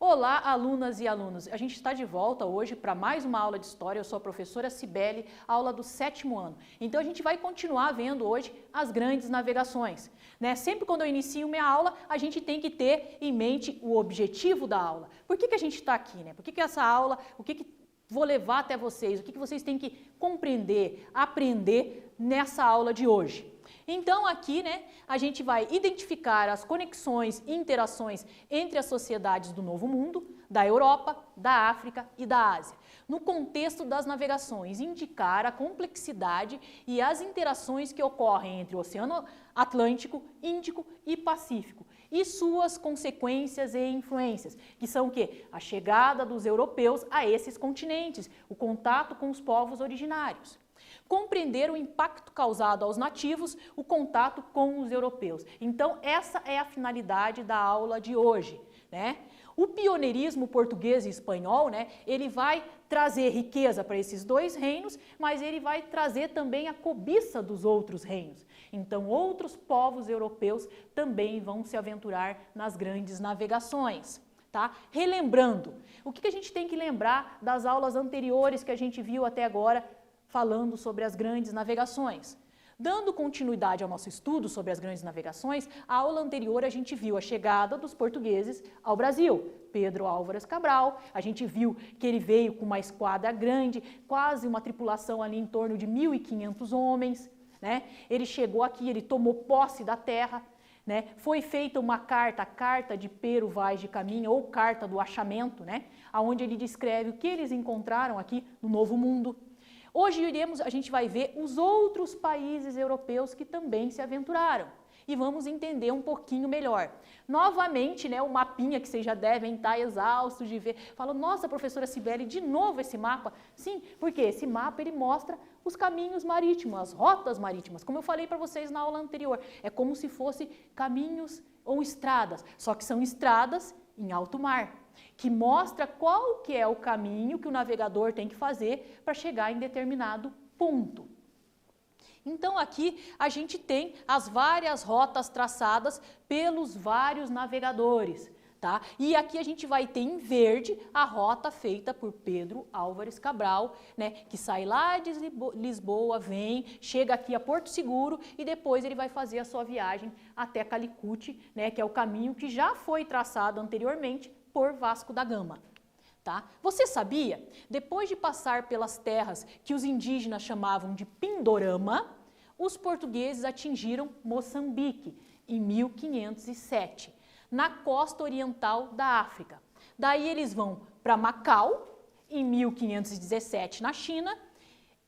Olá, alunas e alunos! A gente está de volta hoje para mais uma aula de História. Eu sou a professora Cibele, aula do 7º ano. Então a gente vai continuar vendo hoje as grandes navegações, né? Sempre quando eu inicio minha aula, a gente tem que ter em mente o objetivo da aula. Por que a gente está aqui, né? Por que essa aula, o que vou levar até vocês, o que vocês têm que compreender, aprender nessa aula de hoje? Então aqui, né, a gente vai identificar as conexões e interações entre as sociedades do Novo Mundo, da Europa, da África e da Ásia. No contexto das navegações, indicar a complexidade e as interações que ocorrem entre o Oceano Atlântico, Índico e Pacífico e suas consequências e influências, que são o quê? A chegada dos europeus a esses continentes, o contato com os povos originários. Compreender o impacto causado aos nativos, o contato com os europeus. Então, essa é a finalidade da aula de hoje, né? O pioneirismo português e espanhol, né, ele vai trazer riqueza para esses dois reinos, mas ele vai trazer também a cobiça dos outros reinos. Então, outros povos europeus também vão se aventurar nas grandes navegações. Tá? Relembrando, o que a gente tem que lembrar das aulas anteriores que a gente viu até agora, falando sobre as grandes navegações. Dando continuidade ao nosso estudo sobre as grandes navegações, a aula anterior a gente viu a chegada dos portugueses ao Brasil. Pedro Álvares Cabral, a gente viu que ele veio com uma esquadra grande, quase uma tripulação ali em torno de 1.500 homens, né? Ele chegou aqui, ele tomou posse da terra, né? Foi feita uma carta, a Carta de Pero Vaz de Caminha, ou Carta do Achamento, né? Onde ele descreve o que eles encontraram aqui no Novo Mundo. Hoje a gente vai ver os outros países europeus que também se aventuraram e vamos entender um pouquinho melhor. Novamente, né, o mapinha que vocês já devem estar exaustos de ver, falam, nossa, professora Cibele, de novo esse mapa? Sim, porque esse mapa ele mostra os caminhos marítimos, as rotas marítimas, como eu falei para vocês na aula anterior, é como se fossem caminhos ou estradas, só que são estradas em alto mar, que mostra qual que é o caminho que o navegador tem que fazer para chegar em determinado ponto. Então aqui a gente tem as várias rotas traçadas pelos vários navegadores, tá? E aqui a gente vai ter em verde a rota feita por Pedro Álvares Cabral, né, que sai lá de Lisboa, vem, chega aqui a Porto Seguro e depois ele vai fazer a sua viagem até Calicut, né, que é o caminho que já foi traçado anteriormente por Vasco da Gama. Tá? Você sabia? Depois de passar pelas terras que os indígenas chamavam de Pindorama, os portugueses atingiram Moçambique em 1507, na costa oriental da África. Daí eles vão para Macau, em 1517, na China,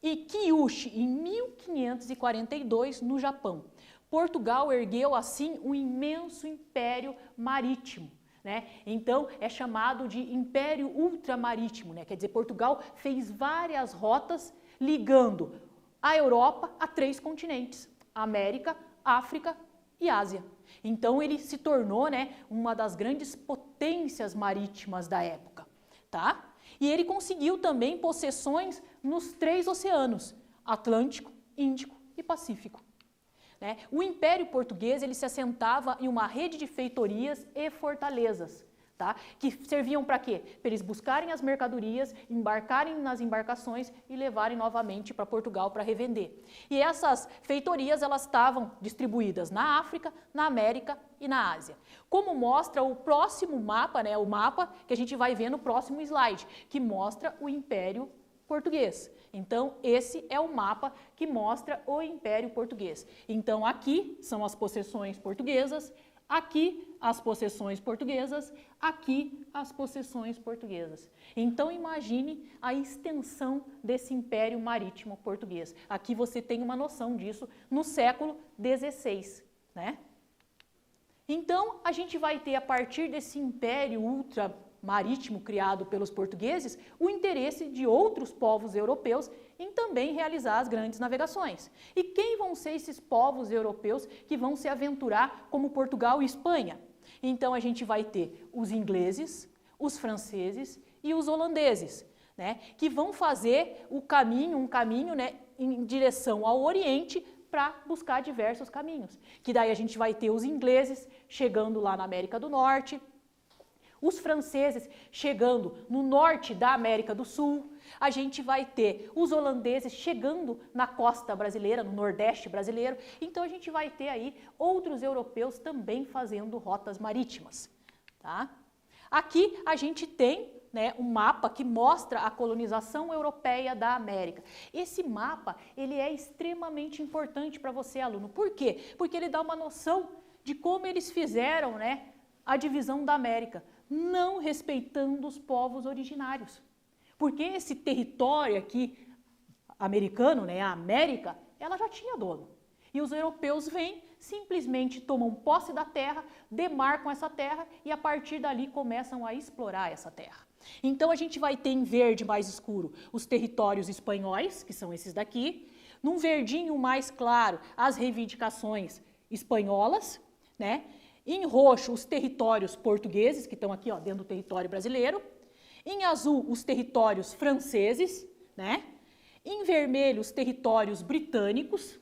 e Kyushu, em 1542, no Japão. Portugal ergueu, assim, um imenso império marítimo, né? Então, é chamado de Império Ultramarítimo, né? Quer dizer, Portugal fez várias rotas ligando a Europa a 3 continentes, América, África e Ásia. Então, ele se tornou, né, uma das grandes potências marítimas da época, tá? E ele conseguiu também possessões nos 3 oceanos, Atlântico, Índico e Pacífico. Né? O Império Português ele se assentava em uma rede de feitorias e fortalezas, tá? Que serviam para quê? Para eles buscarem as mercadorias, embarcarem nas embarcações e levarem novamente para Portugal para revender. E essas feitorias elas estavam distribuídas na África, na América e na Ásia. Como mostra o próximo mapa, né? O mapa que a gente vai ver no próximo slide, que mostra o Império Português. Então, esse é o mapa que mostra o Império Português. Então, aqui são as possessões portuguesas, aqui as possessões portuguesas, aqui as possessões portuguesas. Então, imagine a extensão desse Império Marítimo Português. Aqui você tem uma noção disso no século XVI, né? Então, a gente vai ter, a partir desse Império ultramarítimo criado pelos portugueses, o interesse de outros povos europeus em também realizar as grandes navegações. E quem vão ser esses povos europeus que vão se aventurar como Portugal e Espanha? Então a gente vai ter os ingleses, os franceses e os holandeses, né, que vão fazer um caminho, né, em direção ao Oriente para buscar diversos caminhos. Que daí a gente vai ter os ingleses chegando lá na América do Norte, os franceses chegando no norte da América do Sul, a gente vai ter os holandeses chegando na costa brasileira, no nordeste brasileiro, então a gente vai ter aí outros europeus também fazendo rotas marítimas, tá? Aqui a gente tem, né, um mapa que mostra a colonização europeia da América. Esse mapa, ele é extremamente importante para você, aluno. Por quê? Porque ele dá uma noção de como eles fizeram, né, a divisão da América, não respeitando os povos originários. Porque esse território aqui americano, né, a América, ela já tinha dono. E os europeus vêm, simplesmente tomam posse da terra, demarcam essa terra e a partir dali começam a explorar essa terra. Então a gente vai ter em verde mais escuro os territórios espanhóis, que são esses daqui, num verdinho mais claro as reivindicações espanholas, né? Em roxo os territórios portugueses, que estão aqui, ó, dentro do território brasileiro, em azul os territórios franceses, né? Em vermelho os territórios britânicos,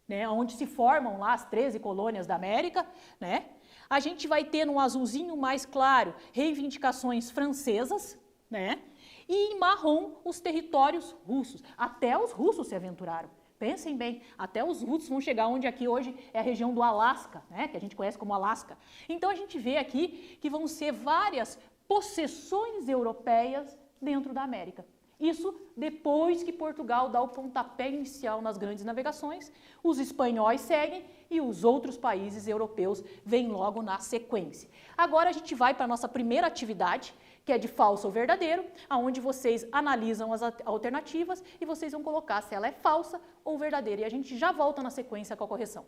né, onde se formam lá as 13 colônias da América, né? A gente vai ter no azulzinho mais claro reivindicações francesas, né? E em marrom os territórios russos. Até os russos se aventuraram. Pensem bem, até os russos vão chegar onde aqui hoje é a região do Alasca, né? Que a gente conhece como Alasca. Então a gente vê aqui que vão ser várias possessões europeias dentro da América. Isso depois que Portugal dá o pontapé inicial nas grandes navegações, os espanhóis seguem e os outros países europeus vêm logo na sequência. Agora a gente vai para a nossa primeira atividade, que é de falso ou verdadeiro, onde vocês analisam as alternativas e vocês vão colocar se ela é falsa ou verdadeira. E a gente já volta na sequência com a correção.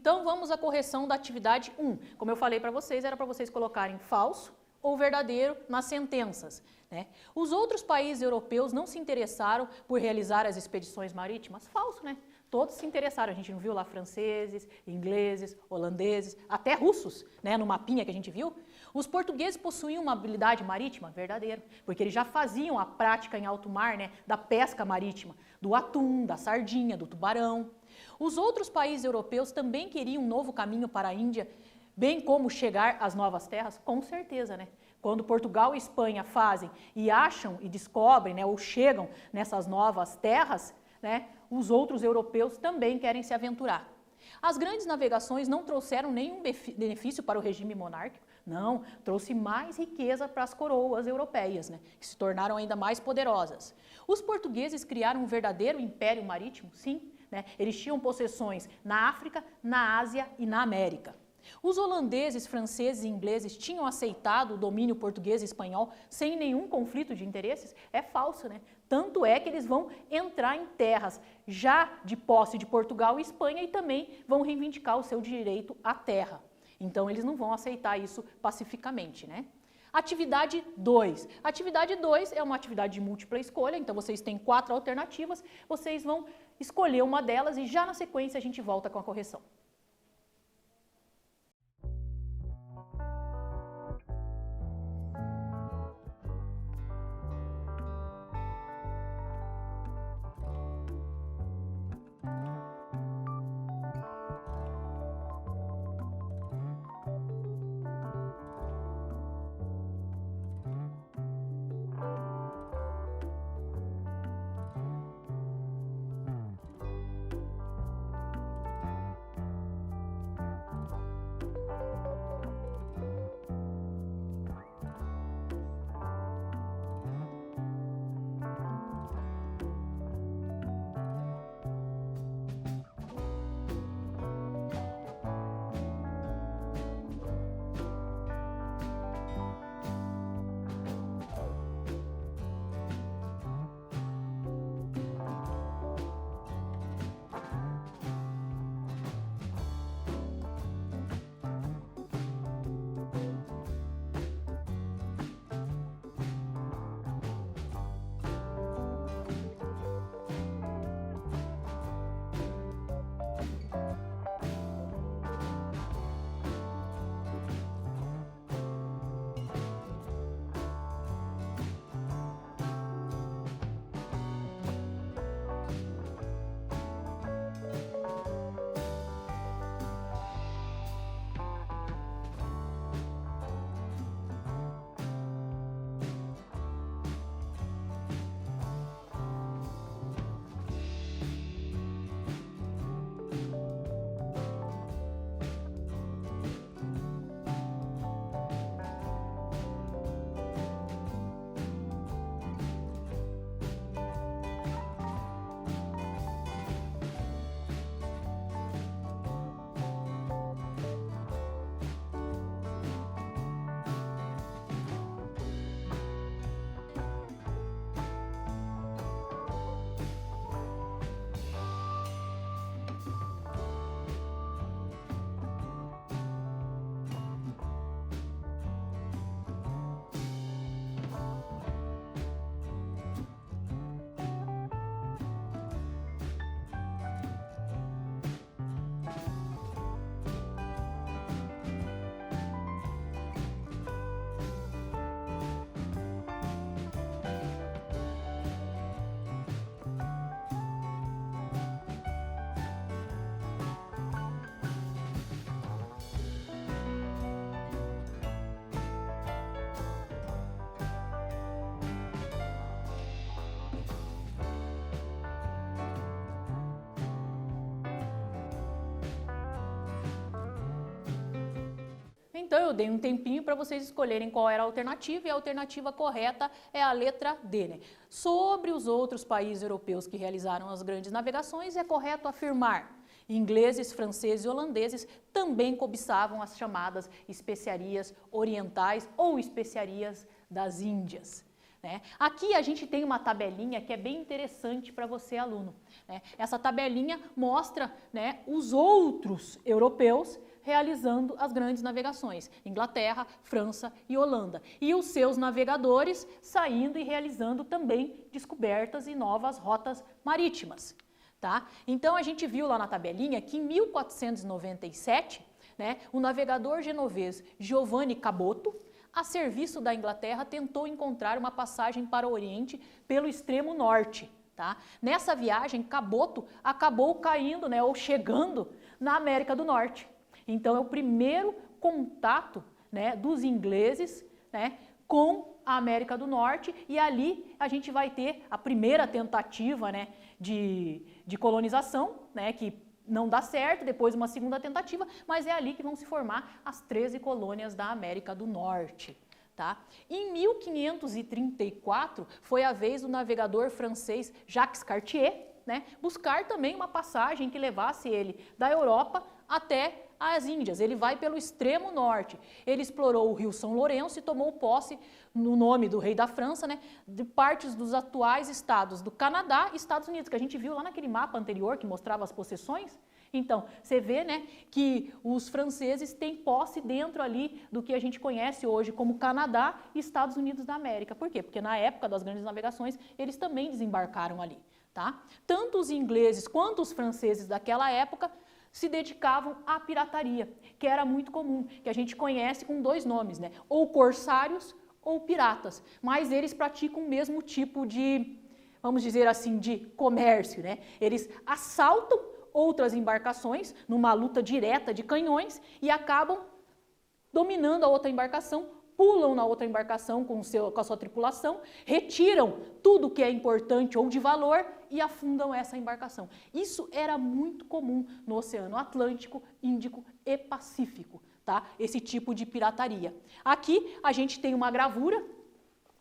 Então vamos à correção da atividade 1. Como eu falei para vocês, era para vocês colocarem falso ou verdadeiro nas sentenças, né? Os outros países europeus não se interessaram por realizar as expedições marítimas? Falso, né? Todos se interessaram, a gente não viu lá franceses, ingleses, holandeses, até russos, né, no mapinha que a gente viu. Os portugueses possuíam uma habilidade marítima? Verdadeiro, porque eles já faziam a prática em alto mar, né, da pesca marítima, do atum, da sardinha, do tubarão. Os outros países europeus também queriam um novo caminho para a Índia, bem como chegar às novas terras? Com certeza, né? Quando Portugal e Espanha fazem e acham e descobrem, né, ou chegam nessas novas terras, né, os outros europeus também querem se aventurar. As grandes navegações não trouxeram nenhum benefício para o regime monárquico, não, trouxe mais riqueza para as coroas europeias, né, que se tornaram ainda mais poderosas. Os portugueses criaram um verdadeiro império marítimo? Sim, né, eles tinham possessões na África, na Ásia e na América. Os holandeses, franceses e ingleses tinham aceitado o domínio português e espanhol sem nenhum conflito de interesses? É falso, né? Tanto é que eles vão entrar em terras já de posse de Portugal e Espanha e também vão reivindicar o seu direito à terra. Então eles não vão aceitar isso pacificamente, né? Atividade 2. Atividade 2 é uma atividade de múltipla escolha, então vocês têm 4 alternativas, vocês vão escolher uma delas e já na sequência a gente volta com a correção. Então eu dei um tempinho para vocês escolherem qual era a alternativa e a alternativa correta é a letra D, né? Sobre os outros países europeus que realizaram as grandes navegações, é correto afirmar: ingleses, franceses e holandeses também cobiçavam as chamadas especiarias orientais ou especiarias das Índias. né? Aqui a gente tem uma tabelinha que é bem interessante para você, aluno, né? Essa tabelinha mostra, né, os outros europeus realizando as grandes navegações, Inglaterra, França e Holanda, e os seus navegadores saindo e realizando também descobertas e novas rotas marítimas, tá? Então a gente viu lá na tabelinha que em 1497, né, o navegador genovês Giovanni Caboto, a serviço da Inglaterra, tentou encontrar uma passagem para o Oriente pelo extremo norte, tá? Nessa viagem, Caboto acabou caindo, né, ou chegando na América do Norte. Então é o primeiro contato, né, dos ingleses, né, com a América do Norte, e ali a gente vai ter a primeira tentativa, né, de colonização, né, que não dá certo, depois uma segunda tentativa, mas é ali que vão se formar as 13 colônias da América do Norte. Tá? Em 1534 foi a vez do navegador francês Jacques Cartier, né, buscar também uma passagem que levasse ele da Europa até as Índias. Ele vai pelo extremo norte. Ele explorou o rio São Lourenço e tomou posse, no nome do rei da França, né, de partes dos atuais estados do Canadá e Estados Unidos, que a gente viu lá naquele mapa anterior que mostrava as possessões. Então, você vê, né, que os franceses têm posse dentro ali do que a gente conhece hoje como Canadá e Estados Unidos da América. Por quê? Porque na época das grandes navegações, eles também desembarcaram ali, tá? Tanto os ingleses quanto os franceses daquela época se dedicavam à pirataria, que era muito comum, que a gente conhece com dois nomes, né? Ou corsários ou piratas, mas eles praticam o mesmo tipo de, vamos dizer assim, de comércio, né? Eles assaltam outras embarcações numa luta direta de canhões e acabam dominando a outra embarcação, pulam na outra embarcação com a sua tripulação, retiram tudo que é importante ou de valor e afundam essa embarcação. Isso era muito comum no Oceano Atlântico, Índico e Pacífico, tá? Esse tipo de pirataria. Aqui a gente tem uma gravura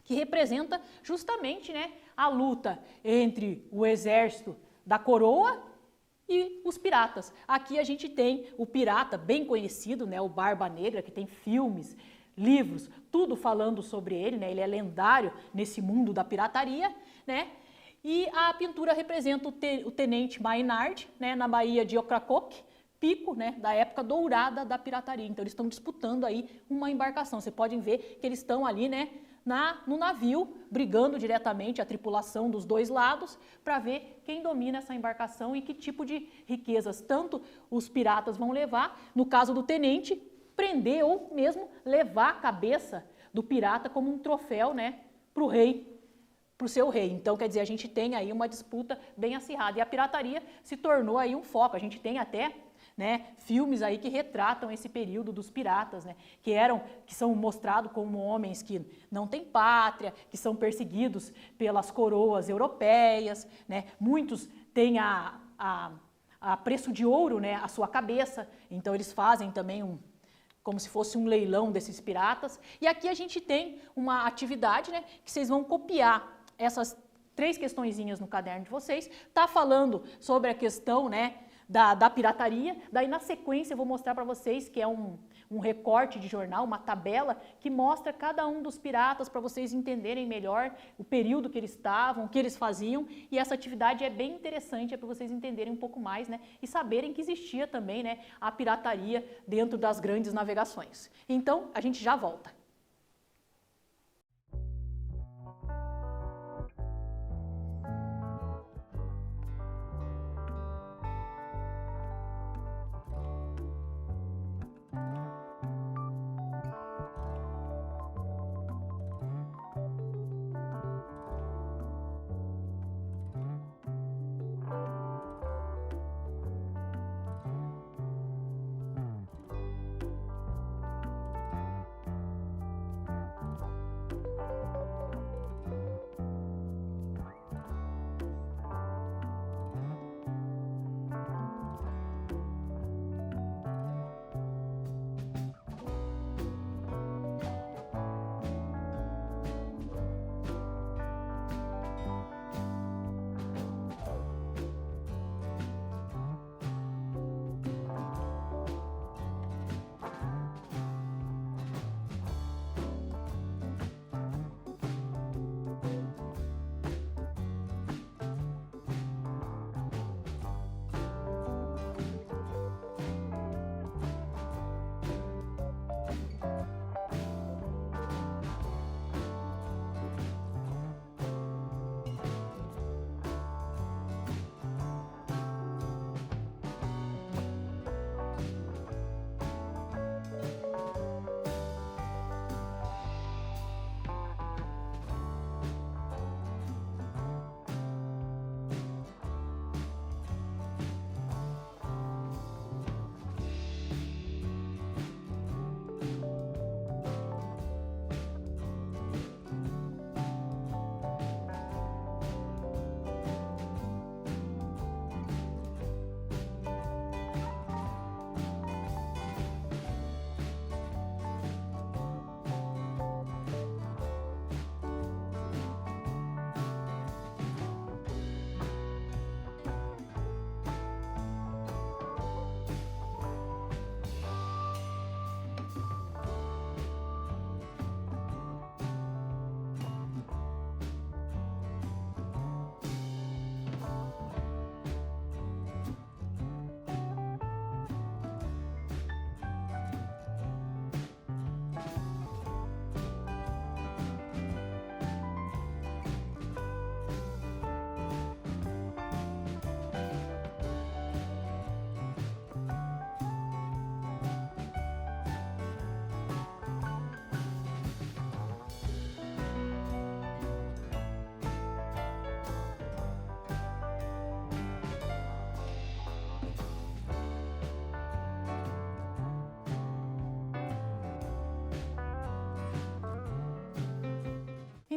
que representa justamente, né, a luta entre o exército da coroa e os piratas. Aqui a gente tem o pirata bem conhecido, né, o Barba Negra, que tem filmes, livros, tudo falando sobre ele, né? Ele é lendário nesse mundo da pirataria, né? E a pintura representa o tenente Maynard, né, na Baía de Ocracoke, pico, né, da época dourada da pirataria. Então eles estão disputando aí uma embarcação. Vocês podem ver que eles estão ali, né, no navio, brigando diretamente a tripulação dos dois lados para ver quem domina essa embarcação e que tipo de riquezas tanto os piratas vão levar. No caso do tenente, prender ou mesmo levar a cabeça do pirata como um troféu, né, para o rei, para o seu rei. Então, quer dizer, a gente tem aí uma disputa bem acirrada e a pirataria se tornou aí um foco. A gente tem até, né, filmes aí que retratam esse período dos piratas, né, que são mostrados como homens que não têm pátria, que são perseguidos pelas coroas europeias, né, muitos têm a preço de ouro, né, a sua cabeça, então eles fazem também como se fosse um leilão desses piratas. E aqui a gente tem uma atividade, né, que vocês vão copiar essas 3 questõezinhas no caderno de vocês. Tá falando sobre a questão, né, da pirataria. Daí na sequência eu vou mostrar para vocês que é um recorte de jornal, uma tabela que mostra cada um dos piratas para vocês entenderem melhor o período que eles estavam, o que eles faziam. E essa atividade é bem interessante, é para vocês entenderem um pouco mais, né, e saberem que existia também, né, a pirataria dentro das grandes navegações. Então a gente já volta.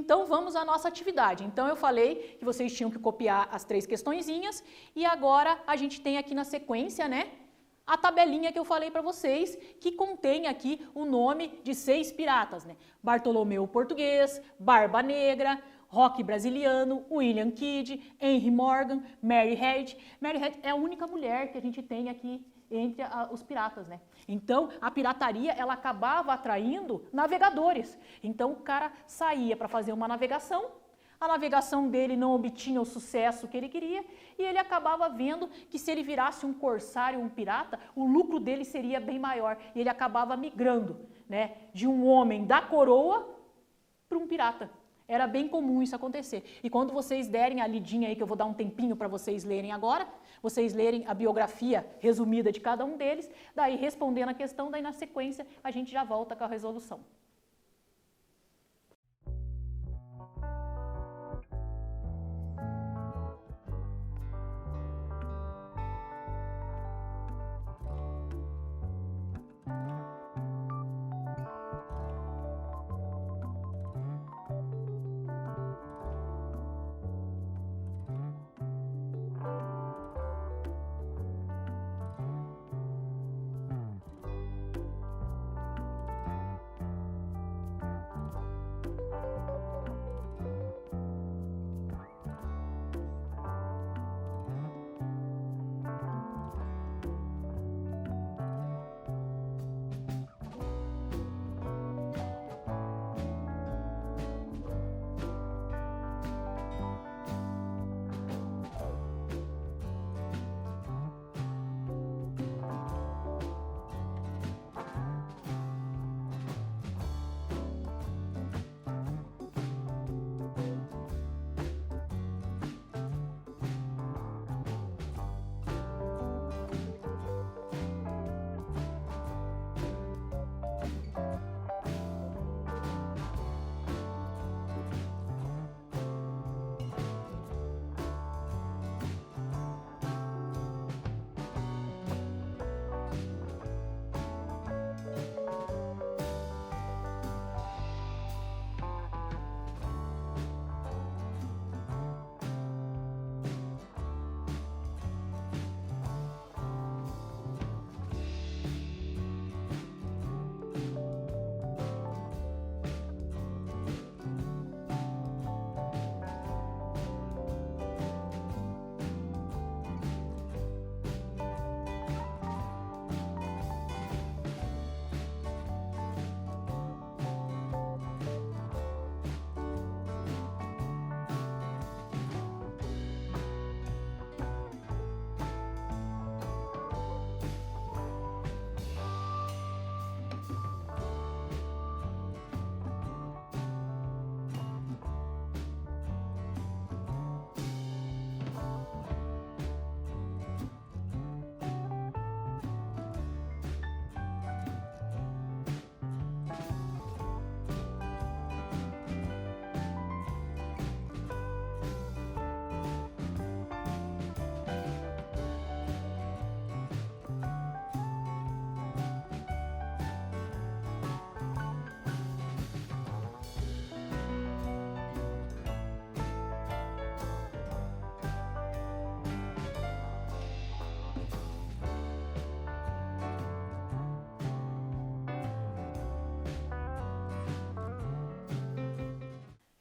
Então vamos à nossa atividade. Então eu falei que vocês tinham que copiar as 3 questõezinhas e agora a gente tem aqui na sequência, né, a tabelinha que eu falei para vocês, que contém aqui o nome de 6 piratas, né? Bartolomeu o Português, Barba Negra, Roque Brasiliano, William Kidd, Henry Morgan, Mary Read. Mary Read é a única mulher que a gente tem aqui entre os piratas, né? Então, a pirataria, ela acabava atraindo navegadores. Então, o cara saía para fazer uma navegação, a navegação dele não obtinha o sucesso que ele queria e ele acabava vendo que se ele virasse um corsário, um pirata, o lucro dele seria bem maior e ele acabava migrando, né, de um homem da coroa para um pirata. Era bem comum isso acontecer. E quando vocês derem a lidinha aí, que eu vou dar um tempinho para vocês lerem agora, vocês lerem a biografia resumida de cada um deles, daí respondendo a questão, daí na sequência a gente já volta com a resolução.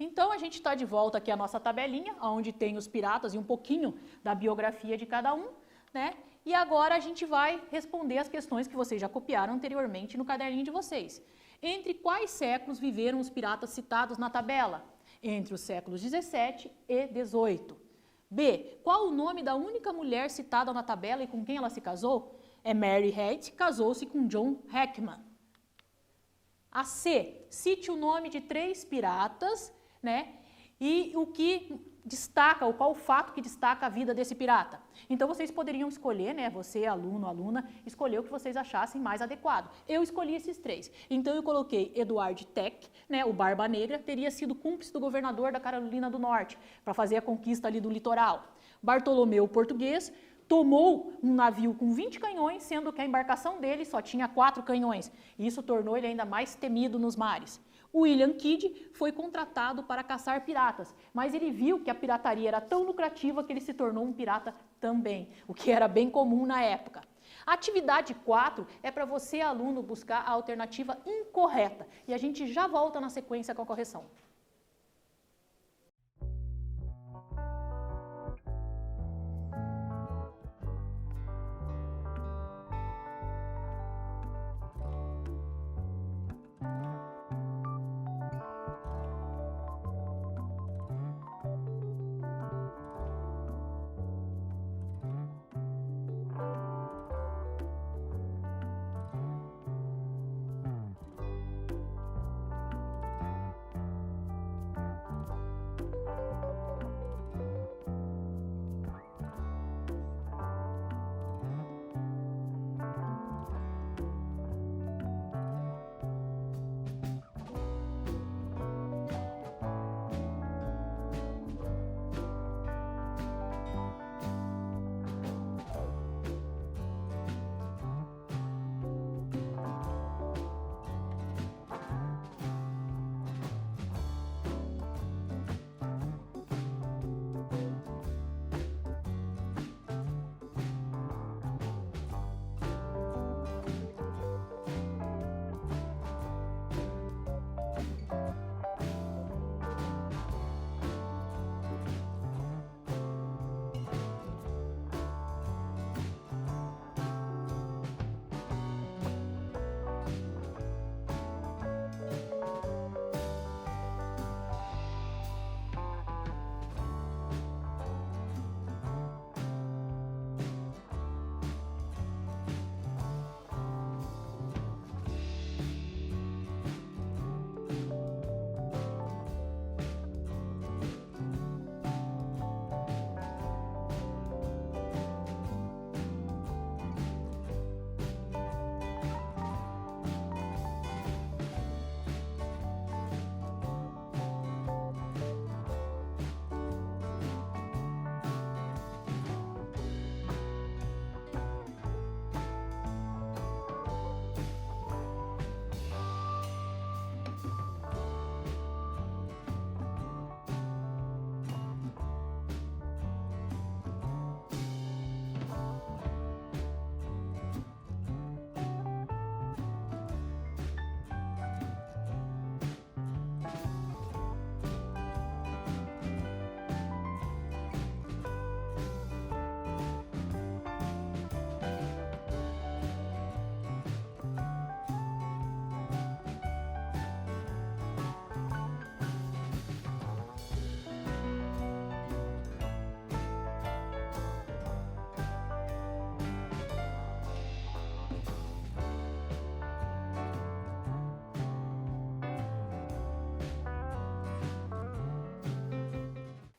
Então, a gente está de volta aqui à nossa tabelinha, onde tem os piratas e um pouquinho da biografia de cada um, né? E agora a gente vai responder as questões que vocês já copiaram anteriormente no caderninho de vocês. Entre quais séculos viveram os piratas citados na tabela? Entre os séculos 17 e 18. B. Qual o nome da única mulher citada na tabela e com quem ela se casou? É Mary Read, casou-se com John Heckman. A C. Cite o nome de 3 piratas, né? E o que destaca, ou qual o fato que destaca a vida desse pirata. Então vocês poderiam escolher, né? Você, aluno, aluna, escolher o que vocês achassem mais adequado. Eu escolhi esses 3. Então eu coloquei Edward Teck, né? O Barba Negra, teria sido cúmplice do governador da Carolina do Norte, para fazer a conquista ali do litoral. Bartolomeu Português tomou um navio com 20 canhões, sendo que a embarcação dele só tinha 4 canhões. E isso tornou ele ainda mais temido nos mares. William Kidd foi contratado para caçar piratas, mas ele viu que a pirataria era tão lucrativa que ele se tornou um pirata também, o que era bem comum na época. A atividade 4 é para você, aluno, buscar a alternativa incorreta. E a gente já volta na sequência com a correção.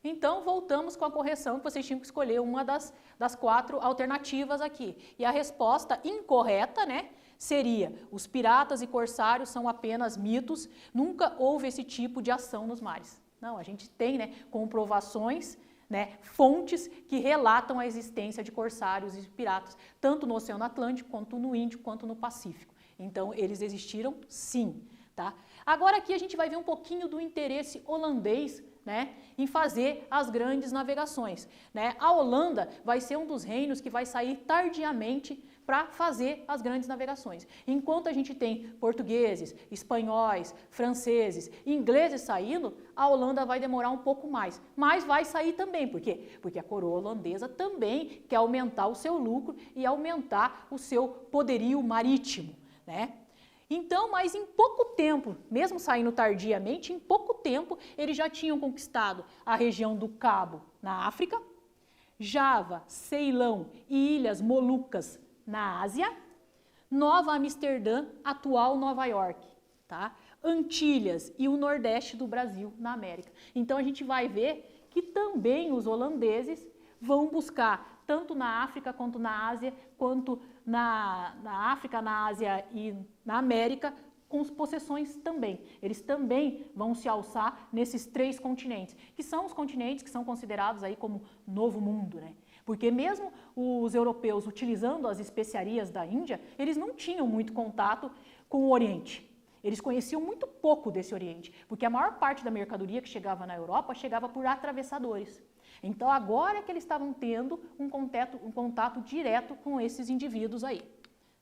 Então, voltamos com a correção que vocês tinham que escolher uma das 4 alternativas aqui. E a resposta incorreta, né, seria: os piratas e corsários são apenas mitos, nunca houve esse tipo de ação nos mares. Não, a gente tem, né, comprovações, né, fontes que relatam a existência de corsários e piratas, tanto no Oceano Atlântico, quanto no Índico, quanto no Pacífico. Então, eles existiram sim. Tá? Agora aqui a gente vai ver um pouquinho do interesse holandês, né, em fazer as grandes navegações. Né? A Holanda vai ser um dos reinos que vai sair tardiamente para fazer as grandes navegações. Enquanto a gente tem portugueses, espanhóis, franceses, ingleses saindo, a Holanda vai demorar um pouco mais. Mas vai sair também. Por quê? Porque a coroa holandesa também quer aumentar o seu lucro e aumentar o seu poderio marítimo. Né? Então, mas em pouco tempo, mesmo saindo tardiamente, em pouco tempo eles já tinham conquistado a região do Cabo na África, Java, Ceilão e Ilhas Molucas na Ásia, Nova Amsterdã, atual Nova York, tá? Antilhas e o Nordeste do Brasil na América. Então a gente vai ver que também os holandeses vão buscar, tanto na África quanto na Ásia, quanto na África, na Ásia e na América, com possessões também. Eles também vão se alçar nesses 3 continentes, que são os continentes que são considerados aí como Novo Mundo, né? Porque mesmo os europeus utilizando as especiarias da Índia, eles não tinham muito contato com o Oriente. Eles conheciam muito pouco desse Oriente, porque a maior parte da mercadoria que chegava na Europa chegava por atravessadores. Então agora é que eles estavam tendo um contato direto com esses indivíduos aí.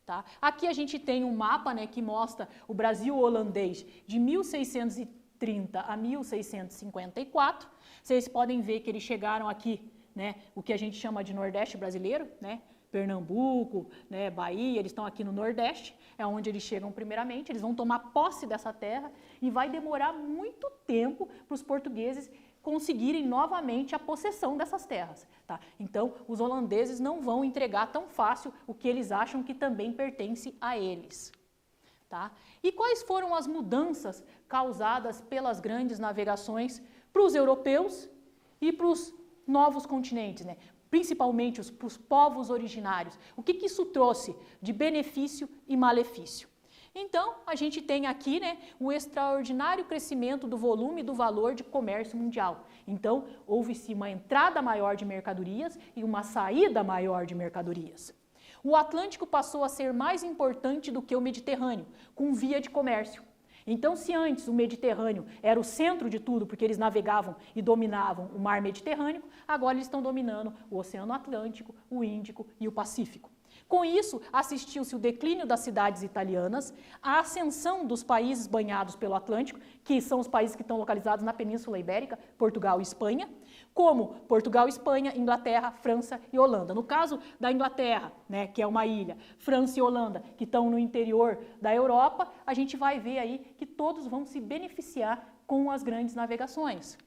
Tá? Aqui a gente tem um mapa, né, que mostra o Brasil holandês de 1630 a 1654. Vocês podem ver que eles chegaram aqui, né, o que a gente chama de Nordeste brasileiro, né, Pernambuco, né, Bahia, eles estão aqui no Nordeste, é onde eles chegam primeiramente, eles vão tomar posse dessa terra e vai demorar muito tempo para os portugueses conseguirem novamente a possessão dessas terras. Tá? Então, os holandeses não vão entregar tão fácil o que eles acham que também pertence a eles. Tá? E quais foram as mudanças causadas pelas grandes navegações para os europeus e para os novos continentes, né? Principalmente para os povos originários? O que isso trouxe de benefício e malefício? Então, a gente tem aqui, né, o extraordinário crescimento do volume e do valor de comércio mundial. Então, houve-se uma entrada maior de mercadorias e uma saída maior de mercadorias. O Atlântico passou a ser mais importante do que o Mediterrâneo, com via de comércio. Então, se antes o Mediterrâneo era o centro de tudo, porque eles navegavam e dominavam o mar Mediterrâneo, agora eles estão dominando o Oceano Atlântico, o Índico e o Pacífico. Com isso, assistiu-se o declínio das cidades italianas, a ascensão dos países banhados pelo Atlântico, que são os países que estão localizados na Península Ibérica, Portugal e Espanha, como Portugal, Espanha, Inglaterra, França e Holanda. No caso da Inglaterra, né, que é uma ilha, França e Holanda, que estão no interior da Europa, a gente vai ver aí que todos vão se beneficiar com as grandes navegações.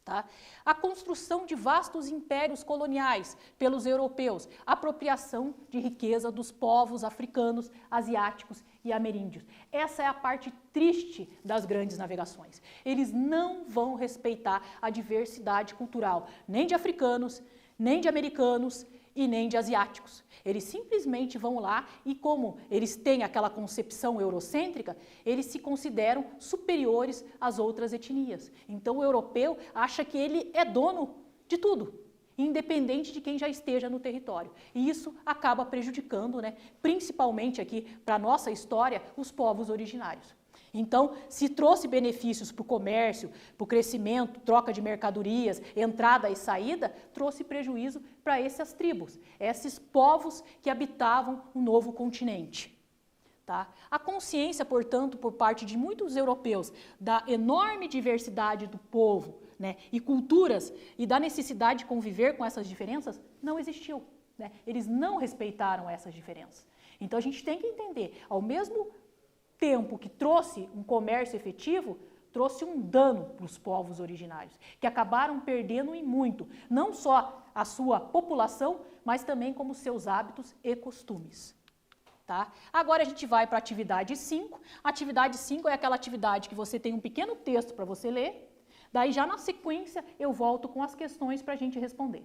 Tá? A construção de vastos impérios coloniais pelos europeus, apropriação de riqueza dos povos africanos, asiáticos e ameríndios. Essa é a parte triste das grandes navegações. Eles não vão respeitar a diversidade cultural, nem de africanos, nem de americanos e nem de asiáticos. Eles simplesmente vão lá e, como eles têm aquela concepção eurocêntrica, eles se consideram superiores às outras etnias. Então o europeu acha que ele é dono de tudo, independente de quem já esteja no território. E isso acaba prejudicando, né, principalmente aqui para a nossa história, os povos originários. Então, se trouxe benefícios para o comércio, para o crescimento, troca de mercadorias, entrada e saída, trouxe prejuízo para essas tribos, esses povos que habitavam o novo continente. Tá? A consciência, portanto, por parte de muitos europeus, da enorme diversidade do povo, né, e culturas, e da necessidade de conviver com essas diferenças, não existiu. Né? Eles não respeitaram essas diferenças. Então, a gente tem que entender, ao mesmo tempo que trouxe um comércio efetivo, trouxe um dano para os povos originários, que acabaram perdendo em muito, não só a sua população, mas também como seus hábitos e costumes. Tá? Agora a gente vai para a atividade 5. A atividade 5 é aquela atividade que você tem um pequeno texto para você ler, daí já na sequência eu volto com as questões para a gente responder.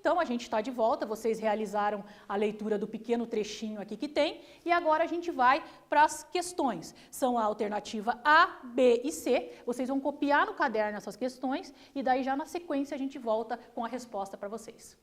Então, a gente está de volta, vocês realizaram a leitura do pequeno trechinho aqui que tem, e agora a gente vai para as questões. São a alternativa A, B e C, vocês vão copiar no caderno essas questões, e daí já na sequência a gente volta com a resposta para vocês.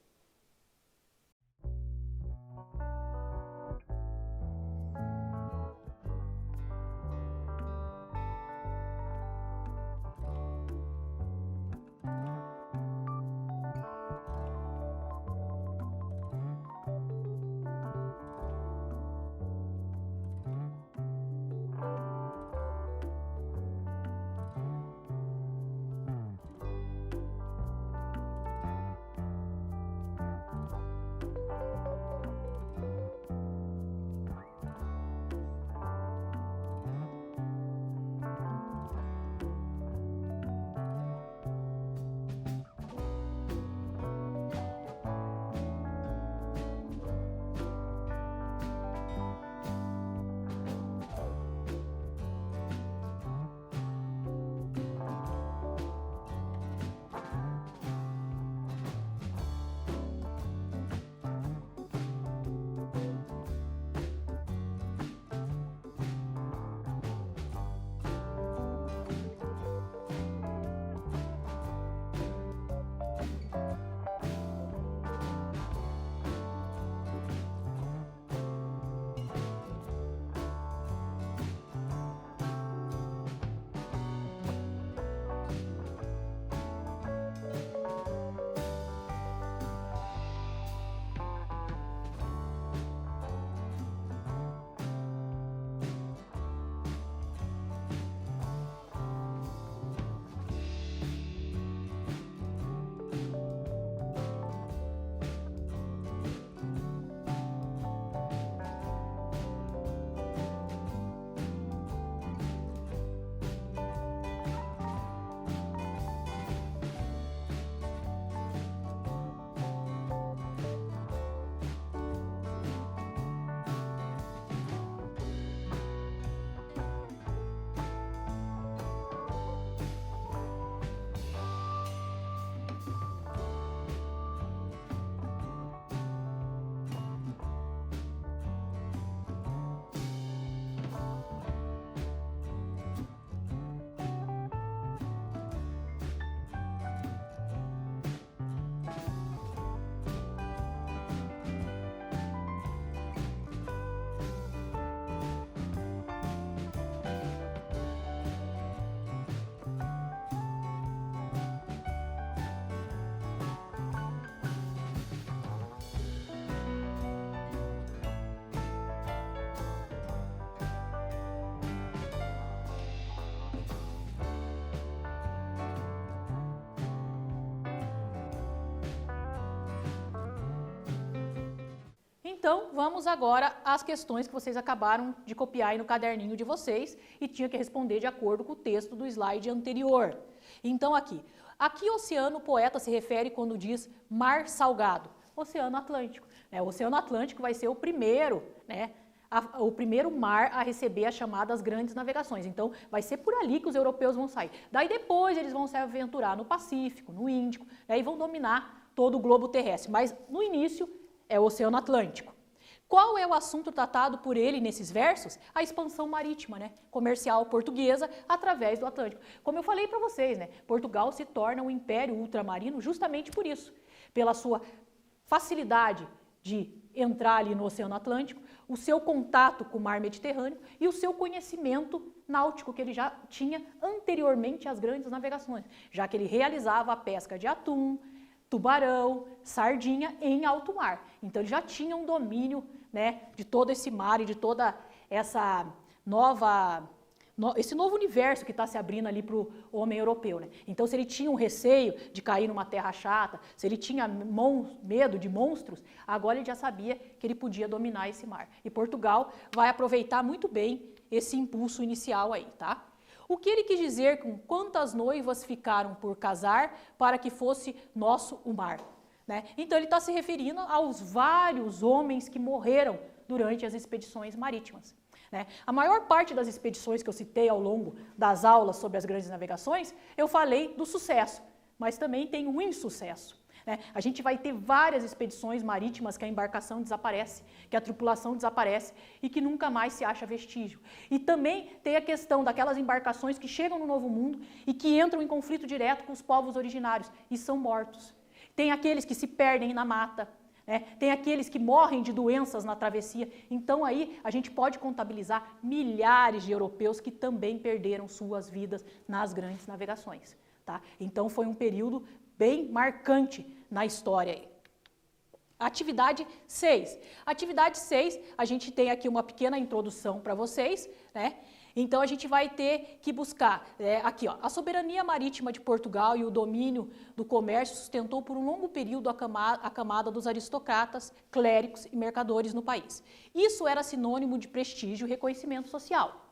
Então, vamos agora às questões que vocês acabaram de copiar aí no caderninho de vocês e tinha que responder de acordo com o texto do slide anterior. Então, a que oceano o poeta se refere quando diz mar salgado? Oceano Atlântico. O Oceano Atlântico vai ser o primeiro, o primeiro mar a receber as chamadas grandes navegações. Então, vai ser por ali que os europeus vão sair. Daí depois eles vão se aventurar no Pacífico, no Índico, e vão dominar todo o globo terrestre. Mas no início é o Oceano Atlântico. Qual é o assunto tratado por ele nesses versos? A expansão marítima, comercial portuguesa através do Atlântico. Como eu falei para vocês, Portugal se torna um império ultramarino justamente por isso, pela sua facilidade de entrar ali no Oceano Atlântico, o seu contato com o mar Mediterrâneo e o seu conhecimento náutico que ele já tinha anteriormente às grandes navegações, já que ele realizava a pesca de atum, tubarão, sardinha em alto mar. Então ele já tinha um domínio, de todo esse mar e de toda essa esse novo universo que está se abrindo ali para o homem europeu. Então, se ele tinha um receio de cair numa terra chata, se ele tinha medo de monstros, agora ele já sabia que ele podia dominar esse mar. E Portugal vai aproveitar muito bem esse impulso inicial aí, tá? O que ele quis dizer com quantas noivas ficaram por casar para que fosse nosso o mar? Então, ele está se referindo aos vários homens que morreram durante as expedições marítimas. A maior parte das expedições que eu citei ao longo das aulas sobre as grandes navegações, eu falei do sucesso, mas também tem o insucesso. né? A gente vai ter várias expedições marítimas que a embarcação desaparece, que a tripulação desaparece e que nunca mais se acha vestígio. E também tem a questão daquelas embarcações que chegam no Novo Mundo e que entram em conflito direto com os povos originários e são mortos. Tem aqueles que se perdem na mata, né? Tem aqueles que morrem de doenças na travessia. Então aí a gente pode contabilizar milhares de europeus que também perderam suas vidas nas grandes navegações, tá? Então foi um período bem marcante na história aí. Atividade 6. Atividade 6, a gente tem aqui uma pequena introdução para vocês, né? Então a gente vai ter que buscar, aqui ó, a soberania marítima de Portugal e o domínio do comércio sustentou por um longo período a camada dos aristocratas, clérigos e mercadores no país. Isso era sinônimo de prestígio e reconhecimento social.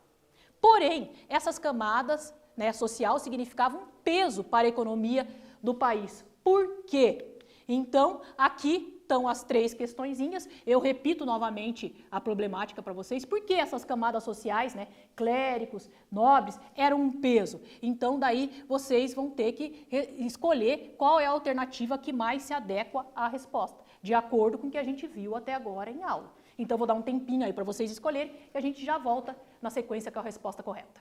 Porém, essas camadas, né, social significavam um peso para a economia do país. Por quê? Então, aqui estão as 3 questõezinhas. Eu repito novamente a problemática para vocês. Por que essas camadas sociais, né, clérigos, nobres, eram um peso? Então, daí vocês vão ter que escolher qual é a alternativa que mais se adequa à resposta, de acordo com o que a gente viu até agora em aula. Então, vou dar um tempinho aí para vocês escolherem e a gente já volta na sequência com a resposta correta.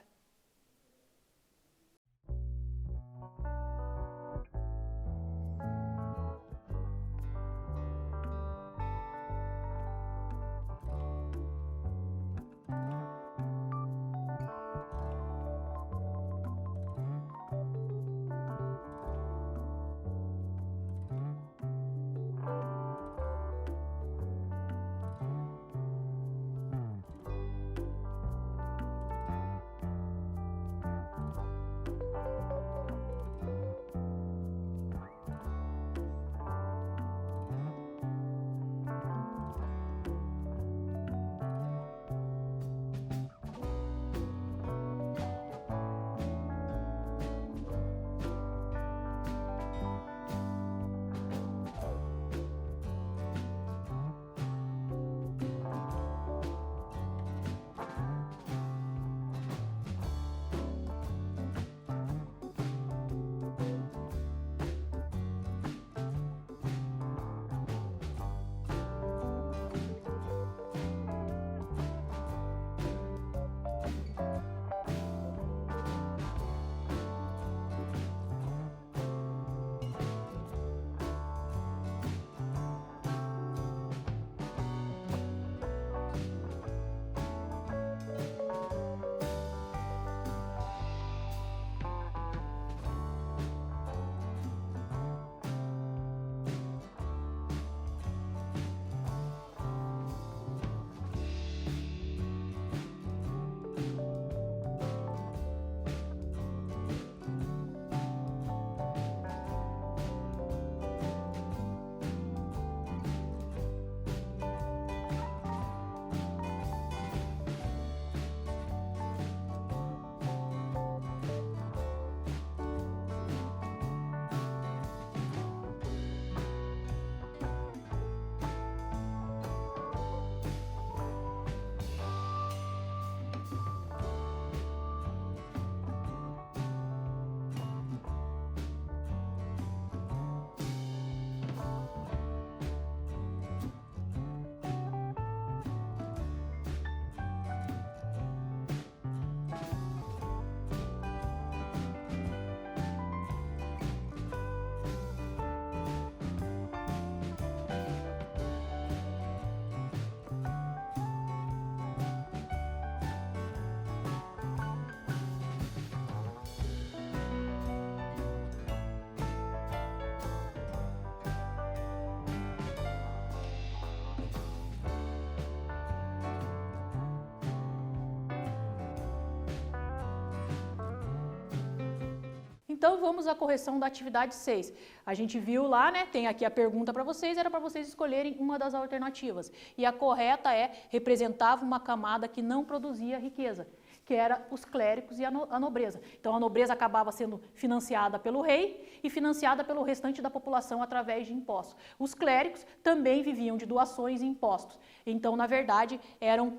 Então vamos à correção da atividade 6. A gente viu lá, né, tem aqui a pergunta para vocês, era para vocês escolherem uma das alternativas. E a correta representava uma camada que não produzia riqueza, que era os clérigos e a nobreza. Então a nobreza acabava sendo financiada pelo rei e financiada pelo restante da população através de impostos. Os clérigos também viviam de doações e impostos. Então, na verdade, eram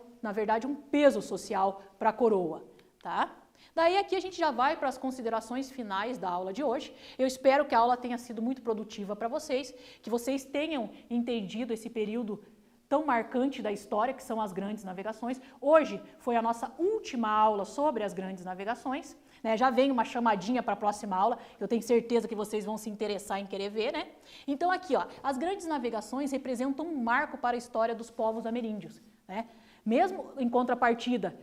um peso social para a coroa, tá? Daí aqui a gente já vai para as considerações finais da aula de hoje. Eu espero que a aula tenha sido muito produtiva para vocês, que vocês tenham entendido esse período tão marcante da história, que são as grandes navegações. Hoje foi a nossa última aula sobre as grandes navegações, né? Já vem uma chamadinha para a próxima aula, eu tenho certeza que vocês vão se interessar em querer ver, né? Então aqui, ó, as grandes navegações representam um marco para a história dos povos ameríndios, né? Mesmo em contrapartida,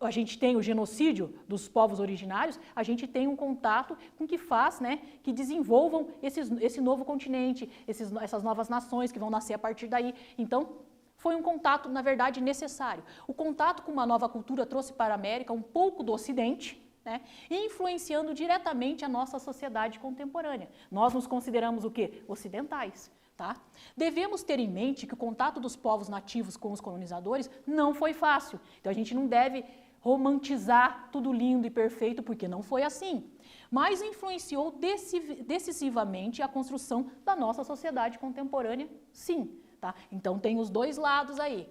a gente tem o genocídio dos povos originários, a gente tem um contato com que faz, né, que desenvolvam esse novo continente, essas novas nações que vão nascer a partir daí. Então, foi um contato, na verdade, necessário. O contato com uma nova cultura trouxe para a América um pouco do Ocidente, né, influenciando diretamente a nossa sociedade contemporânea. Nós nos consideramos o quê? Ocidentais. Tá? Devemos ter em mente que o contato dos povos nativos com os colonizadores não foi fácil. Então, a gente não deve romantizar tudo lindo e perfeito, porque não foi assim. Mas influenciou decisivamente a construção da nossa sociedade contemporânea, sim. Tá? Então tem os dois lados aí.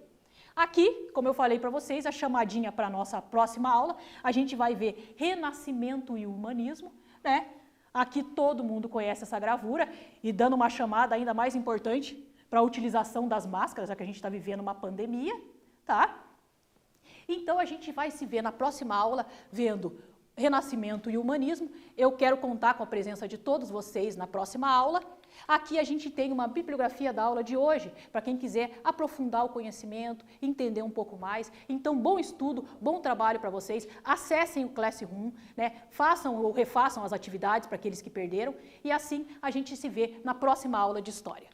Aqui, como eu falei para vocês, a chamadinha para a nossa próxima aula, a gente vai ver Renascimento e Humanismo, né? Aqui todo mundo conhece essa gravura, e dando uma chamada ainda mais importante para a utilização das máscaras, já que a gente está vivendo uma pandemia, tá? Então, a gente vai se ver na próxima aula vendo Renascimento e Humanismo. Eu quero contar com a presença de todos vocês na próxima aula. Aqui a gente tem uma bibliografia da aula de hoje, para quem quiser aprofundar o conhecimento, entender um pouco mais. Então, bom estudo, bom trabalho para vocês. Acessem o Classroom, né? Façam ou refaçam as atividades para aqueles que perderam. E assim a gente se vê na próxima aula de História.